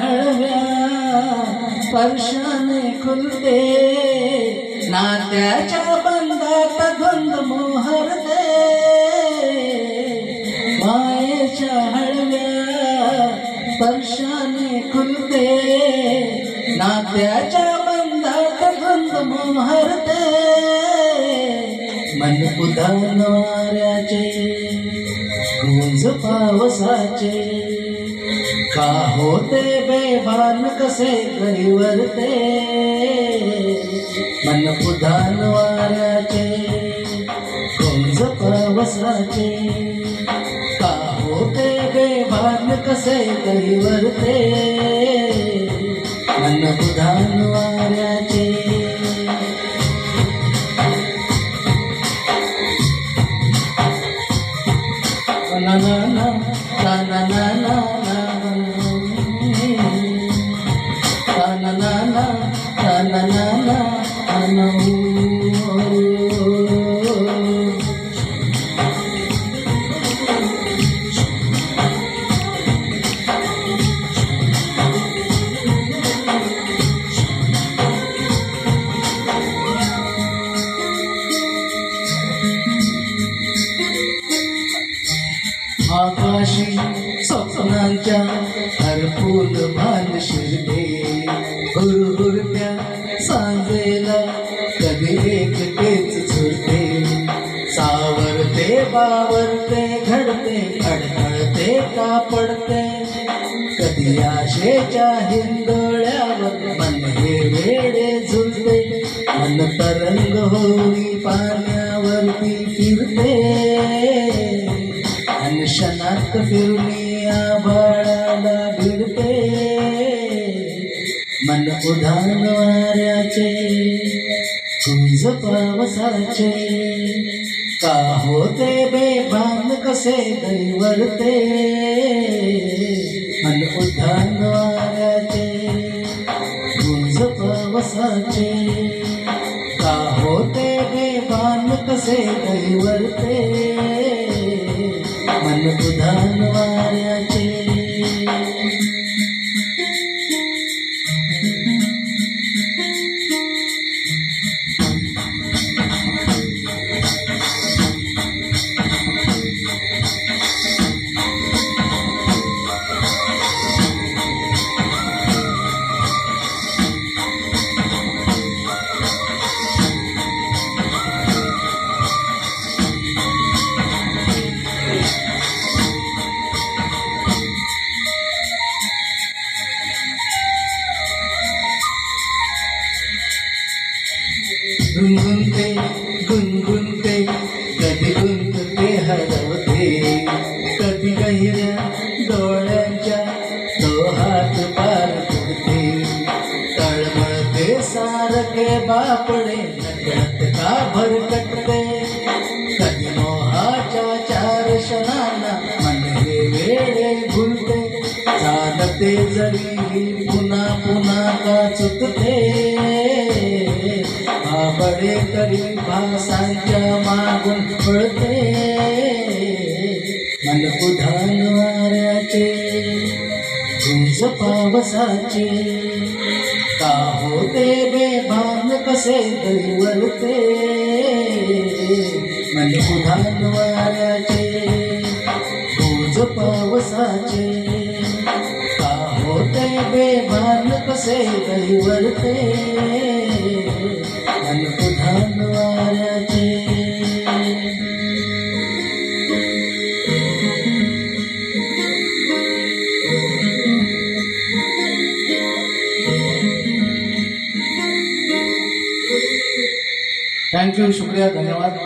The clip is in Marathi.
हळव्या स्पर्शाने खुलते, नात्याच्या बंधात धुंद मोहरते. मायेच्या हळव्या स्पर्शाने खुलते, नात्याच्या बंधात धुंद मोहरते. मन उधाण वाऱ्याचे, गुंज पावसाचे, का होते बेभान कसे गहिवरते. मन उधाण वाऱ्याचे, गुंज पावसाचे, का होते बेभान कसे गहिवरते. मन उधाण वाऱ्याचे. ना ना ना ना ना ना ना na na na na na. आकाशी स्वप्नांच्या हरपून भान शिरते, हुरहुरत्या सांजेला कधी एकटेच झुरते. सावरते बावरते घडते, अडखळते का पडते. कधी आशेच्या हिंदोळ्यावर मन हे वेडे झुलते. मन तरंग होई पाण्यावरती फिरते, क्षणात फिरली आभाळाला भिडते. मन उधाण वाऱ्याचे, गुंज पावसाचे, का होते बेभान कसे गहिवरते. मन उधाण वाऱ्याचे, गुंज पावसाचे, का होते बेभान कसे गहिवरते. मन उधाण वाऱ्याचे. गुणगुणते गुणगुणते, कधी गुंतते हरवते. कधी गहिऱ्या डोळ्यांच्या तो हात पार पडते. तळमळते सारखे बापडे, नकळत का भरकटते. कधी मोहाच्या चार क्षणांना मन हे वेडे भुलते. चालते जरी पुन्हा पुन्हा का चुकते. बडे तरी भासांच्या मागून पळते. मन उधाण वाऱ्याचे, गुंज पावसाचे, का होते बेभान कसे गहिवरते. मन उधाण वाऱ्याचे, गुंज पावसाचे, का होते बेभान कसे गहिवरते. मन उधाण वाऱ्याचे. थैंक यू, शुक्रिया, धन्यवाद.